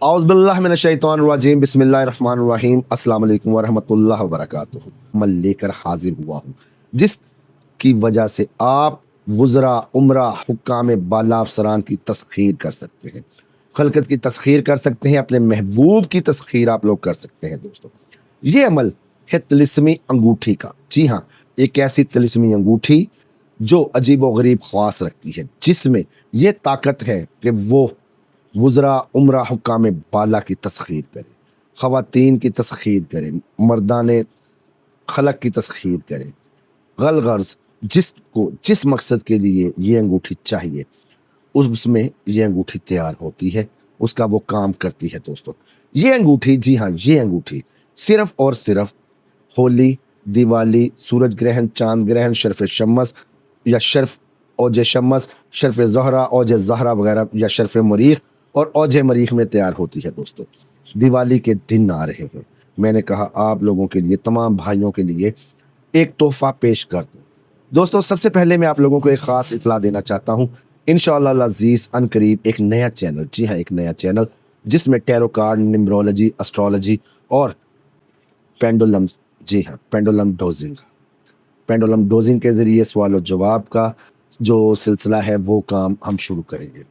औज़ बिल्लाहि मिनश शैतानिर रजीम बिस्मिल्लाहिर रहमानिर रहीम अस्सलाम वालेकुम व रहमतुल्लाहि व बरकातुहू। मैं लेकर हाजिर हुआ हूँ जिसकी वजह से आप वुज़रा उमरा हुक्काम बाला अफसरान की तस्खीर कर सकते हैं, खलकत की तस्खीर कर सकते हैं, अपने महबूब की तस्खीर आप लोग कर सकते हैं। दोस्तों, ये अमल है तिलिस्मी अंगूठी का। जी हाँ, एक ऐसी तिलिस्मी अंगूठी जो अजीब व गरीब ख्वास रखती है, जिसमें ये ताकत है कि वो वुज़रा उमरा हुक्काम बाला की तस्खीर करे, ख़वातीन की तस्खीर करे, मर्दाने खलक की तस्खीर करे। गलगर्ज जिसको जिस मकसद के लिए ये अंगूठी चाहिए उसमें ये अंगूठी तैयार होती है, उसका वो काम करती है। दोस्तों, ये अंगूठी, जी हाँ, ये अंगूठी सिर्फ़ और सिर्फ होली, दिवाली, सूरज ग्रहण, चांद ग्रहण, शर्फ़ शम्स या शर्फ़ औज शम्स, शर्फ़ ज़हरा, औज ज़हरा वगैरह, या शर्फ़ मरीख़ और औज मरीख़ में तैयार होती है। दोस्तों, दिवाली के दिन आ रहे हैं, मैंने कहा आप लोगों के लिए, तमाम भाइयों के लिए एक तोहफ़ा पेश कर दूँ। दोस्तों, सबसे पहले मैं आप लोगों को एक ख़ास इत्तला देना चाहता हूँ। इंशाअल्लाह अज़ीज़ अनकरीब एक नया चैनल, जी हाँ, एक नया चैनल जिसमें टैरो कार्ड, न्यूमरोलॉजी, एस्ट्रोलॉजी और पेंडुलम्स, जी हाँ, पेंडुलम डोजिंग के ज़रिए सवाल और जवाब का जो सिलसिला है वो काम हम शुरू करेंगे।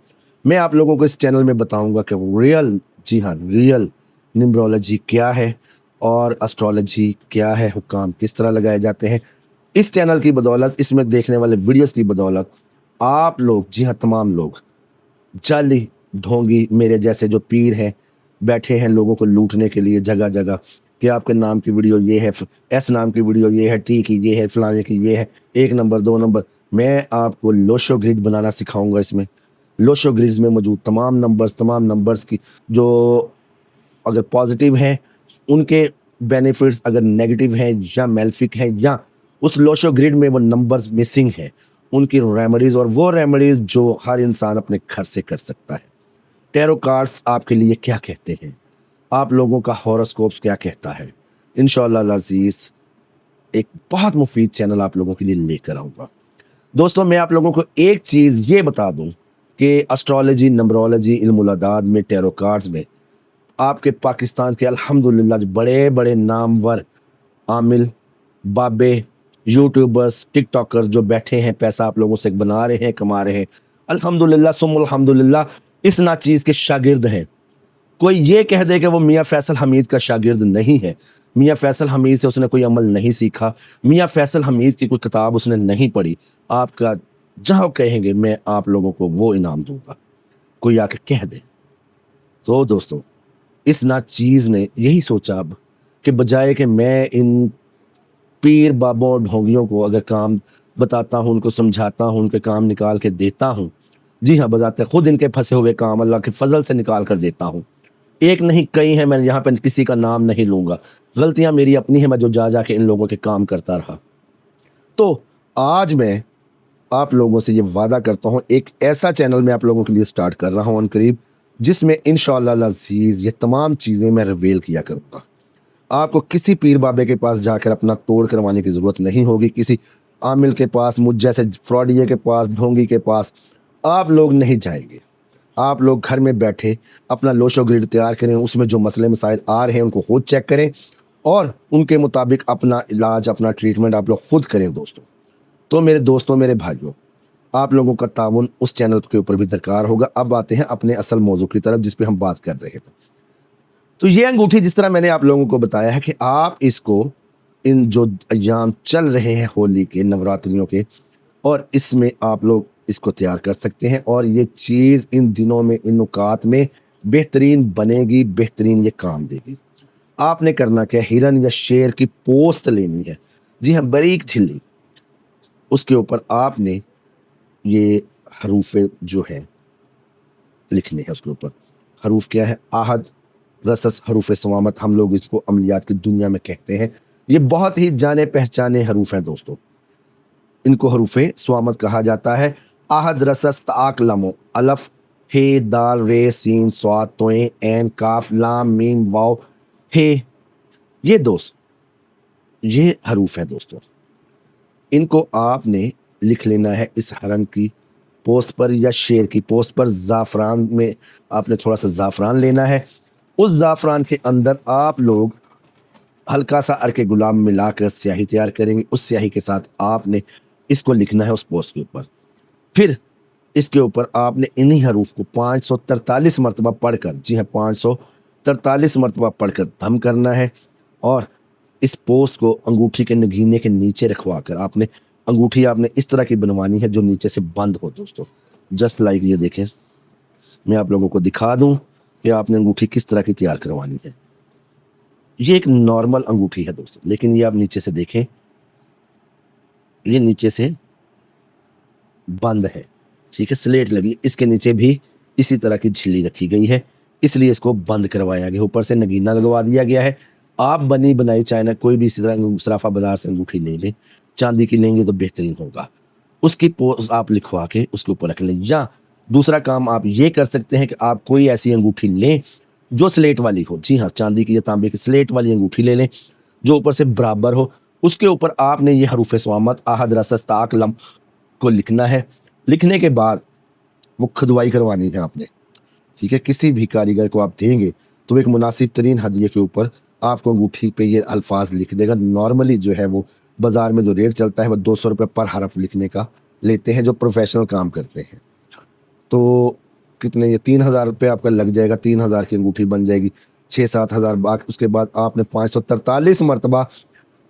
मैं आप लोगों को इस चैनल में बताऊंगा कि रियल, जी हाँ, रियल न्यूमरोलॉजी क्या है और एस्ट्रोलॉजी क्या है, हुक्काम किस तरह लगाए जाते हैं। इस चैनल की बदौलत, इसमें देखने वाले वीडियोस की बदौलत आप लोग, जी हाँ, तमाम लोग, जाली ढोंगी मेरे जैसे जो पीर हैं, बैठे हैं लोगों को लूटने के लिए जगह जगह, कि आपके नाम की वीडियो ये है, एस नाम की वीडियो ये है, टी की ये है, फलाने की ये है, 1 नंबर 2 नंबर। मैं आपको लोशो ग्रिड बनाना सिखाऊंगा। इसमें लोशो ग्रिड्स में मौजूद तमाम नंबर्स की जो अगर पॉजिटिव हैं उनके बेनिफिट्स, अगर नेगेटिव हैं या मेल्फिक हैं, या उस लोशो ग्रिड में वो नंबर्स मिसिंग हैं, उनकी रेमेडीज़, और वो रेमेडीज़ जो हर इंसान अपने घर से कर सकता है। टैरो कार्ड्स आपके लिए क्या कहते हैं, आप लोगों का हॉरोस्कोप्स क्या कहता है। इंशाअल्लाह अज़ीज़ एक बहुत मुफीद चैनल आप लोगों के लिए लेकर आऊँगा। दोस्तों, मैं आप लोगों को एक चीज़ ये बता दूँ कि एस्ट्रोलॉजी, नंबरोलॉजी, इल्मुल अदाद में, टैरो कार्ड्स में आपके पाकिस्तान के अल्हम्दुलिल्लाह जो बड़े बड़े नामवर आमिल, बाबे, यूट्यूबर्स, टिकटॉकर्स जो बैठे हैं, पैसा आप लोगों से बना रहे हैं, कमा रहे हैं, अल्हम्दुलिल्लाह सुम्मा अल्हम्दुलिल्लाह, इस नाचीज़ के शागिर्द हैं। कोई ये कह दे कि वो मियाँ फैसल हमीद का शागिर्द नहीं है, मियाँ फैसल हमीद से उसने कोई अमल नहीं सीखा, मियाँ फैसल हमीद की कोई किताब उसने नहीं पढ़ी, आपका जहाँ कहेंगे मैं आप लोगों को वो इनाम दूंगा, कोई आके कह दे। तो दोस्तों, इस नाचीज़ ने यही सोचा अब कि बजाय कि मैं इन पीर बाबों और ढोंगियों को अगर काम बताता हूँ, उनको समझाता हूँ, उनके काम निकाल के देता हूँ, जी हाँ, बजाते खुद इनके फंसे हुए काम अल्लाह के फजल से निकाल कर देता हूँ। एक नहीं कई हैं, मैं यहाँ पे किसी का नाम नहीं लूँगा, गलतियाँ मेरी अपनी हैं, मैं जो जा जा के इन लोगों के काम करता रहा। तो आज मैं आप लोगों से ये वादा करता हूँ, एक ऐसा चैनल मैं आप लोगों के लिए स्टार्ट कर रहा हूँ अनकरीब, जिसमें इंशाअल्लाह अज़ीज़ ये तमाम चीज़ें मैं रिवील किया करूँगा। आपको किसी पीर बाबे के पास जाकर अपना तोड़ करवाने की ज़रूरत नहीं होगी, किसी आमिल के पास, मुझ जैसे फ्रॉडिये के पास, ढोंगी के पास आप लोग नहीं जाएंगे। आप लोग घर में बैठे अपना लोशो ग्रिड तैयार करें, उसमें जो मसले मसाइल आ रहे हैं उनको खुद चेक करें और उनके मुताबिक अपना इलाज, अपना ट्रीटमेंट आप लोग खुद करें। दोस्तों, तो मेरे दोस्तों, मेरे भाइयों, आप लोगों का ताउन उस चैनल के ऊपर भी दरकार होगा। अब आते हैं अपने असल मौजू की तरफ जिस पे हम बात कर रहे थे। तो ये अंगूठी, जिस तरह मैंने आप लोगों को बताया है कि आप इसको इन जो अयाम चल रहे हैं होली के, नवरात्रियों के, और इसमें आप लोग इसको तैयार कर सकते हैं, और ये चीज़ इन दिनों में, इन नुकात में बेहतरीन बनेगी, बेहतरीन ये काम देगी। आपने करना क्या, हिरन या शेर की पोस्त लेनी है, जी हाँ, बारीक झिल्ली, उसके ऊपर आपने ये हरूफे जो हैं लिखने हैं। उसके ऊपर हरूफ क्या है, आहद, रसस, हरूफ सवामत, हम लोग इसको अमलियात की दुनिया में कहते हैं। ये बहुत ही जाने पहचाने हरूफ हैं दोस्तों, इनको हरूफ सवामत कहा जाता है। आहद, रसस, ताक, लमो, अलफ, हे, दाल, रे, सीन, स्वाद, तोए, ऐन, काफ, लाम, मीम, वाव, हे, ये दोस्त ये हरूफ हैं दोस्तों। इनको आपने लिख लेना है इस हरन की पोस्ट पर या शेर की पोस्ट पर। ज़ाफ़रान में आपने थोड़ा सा ज़ाफ़रान लेना है, उस ज़ाफ़रान के अंदर आप लोग हल्का सा अर्क गुलाब मिलाकर स्याही तैयार करेंगे। उस स्याही के साथ आपने इसको लिखना है उस पोस्ट के ऊपर। फिर इसके ऊपर आपने इन्हीं हरूफ को 543 मरतबा पढ़कर, जी हाँ 543 मरतबा पढ़कर दम करना है। और इस पोस्ट को अंगूठी के नगीने के नीचे रखवा कर आपने अंगूठी आपने इस तरह की बनवानी है जो नीचे से बंद हो दोस्तों। जस्ट लाइक ये देखें, मैं आप लोगों को दिखा दूं कि आपने अंगूठी किस तरह की तैयार करवानी है। ये एक नॉर्मल अंगूठी है दोस्तों, लेकिन ये आप नीचे से देखें, ये नीचे से बंद है, ठीक है, स्लेट लगी, इसके नीचे भी इसी तरह की झिल्ली रखी गई है, इसलिए इसको बंद करवाया गया। ऊपर से नगीना लगवा दिया गया है। आप बनी बनाई चाइना कोई भी इसी तरह सराफा बाजार से अंगूठी नहीं लें, चांदी की लेंगे तो बेहतरीन होगा। उसकी पोज आप लिखवा के उसके ऊपर रख लें। या दूसरा काम आप ये कर सकते हैं कि आप कोई ऐसी अंगूठी लें जो स्लेट वाली हो, जी हाँ, चांदी की या तांबे की स्लेट वाली अंगूठी ले लें जो ऊपर से बराबर हो। उसके ऊपर आपने ये हरूफ स्वामत आहद रसस ताक लम को लिखना है। लिखने के बाद वो खुदवाई करवानी है आपने, ठीक है। किसी भी कारीगर को आप देंगे तो एक मुनासिब तरीन हदिये के ऊपर आपको अंगूठी पे ये अल्फाज लिख देगा। नॉर्मली जो है वो बाज़ार में जो रेट चलता है वो 200 रुपये पर हरफ लिखने का लेते हैं जो प्रोफेशनल काम करते हैं। तो कितने, ये 3000 रुपये आपका लग जाएगा, 3000 की अंगूठी बन जाएगी, 6-7 हज़ार बाकी। उसके बाद आपने 543 मरतबा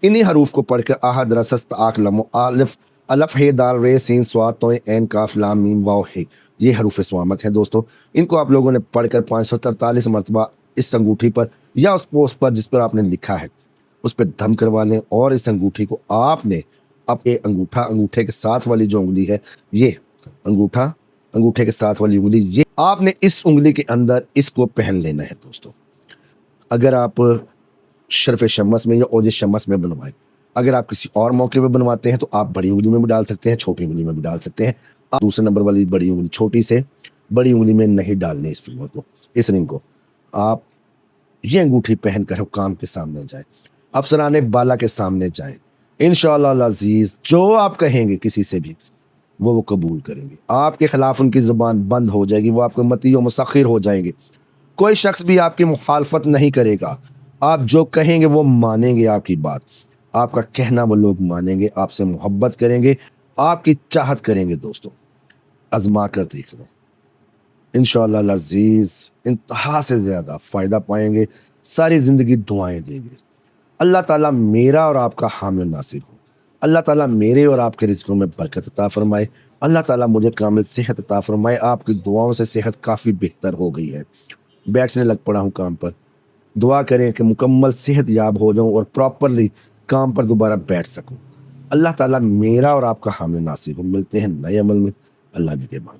इन्हीं हरूफ को पढ़ कर आहद रसस ताक लमो आलिफ अलफ हे दाल रे सीन स्वाद तो एन काफ लाम मीम वाव है, ये हरूफ स्वामत है दोस्तों। इनको आप लोगों ने पढ़कर 543 मरतबा इस अंगूठी पर या उस पोस्ट पर जिस पर आपने लिखा है उस पर दम करवा लें। और इस अंगूठी को आपने अपने अंगूठे के साथ वाली जो उंगली है, ये अंगूठे के साथ वाली उंगली, ये आपने इस उंगली के अंदर इसको पहन लेना है दोस्तों। अगर आप शर्फ शमस में या ओज शमस में बनवाएं, अगर आप किसी और मौके पे बनवाते हैं तो आप बड़ी उंगली में भी डाल सकते हैं, छोटी उंगली में भी डाल सकते हैं। आप दूसरे नंबर वाली बड़ी उंगली छोटी से बड़ी उंगली में नहीं डालनी इस फिंगर को, इस रिंग को। आप ये अंगूठी पहन कर हुक्काम के सामने जाएं, अफसराने बाला के सामने जाएं। इंशाअल्लाह अज़ीज़ जो आप कहेंगे किसी से भी वो कबूल करेंगे। आपके खिलाफ उनकी ज़ुबान बंद हो जाएगी, वो आपके मती व मुसख़िर हो जाएंगे। कोई शख्स भी आपकी मुखालफत नहीं करेगा। आप जो कहेंगे वो मानेंगे आपकी बात, आपका कहना वो लोग मानेंगे, आपसे मोहब्बत करेंगे, आपकी चाहत करेंगे। दोस्तों आजमा कर देख लें, इंशाअल्लाह अज़ीज़ इंतहा से ज़्यादा फ़ायदा पाएंगे, सारी ज़िंदगी दुआएं देंगे। अल्लाह ताला मेरा और आपका हामी नासिर हो। अल्लाह ताला मेरे और आपके रिज़्क़ों में बरकत अता फ़रमाए। अल्लाह ताला मुझे कामिल सेहत अता फ़रमाए। आपकी दुआओं से सेहत काफ़ी बेहतर हो गई है, बैठने लग पड़ा हूँ काम पर। दुआ करें कि मुकम्मल सेहत याब हो जाऊँ और प्रॉपरली काम पर दोबारा बैठ सकूँ। अल्लाह ताला मेरा और आपका हामी नासिर हो। मिलते हैं नए अमल में, अल्लाह निगहबान।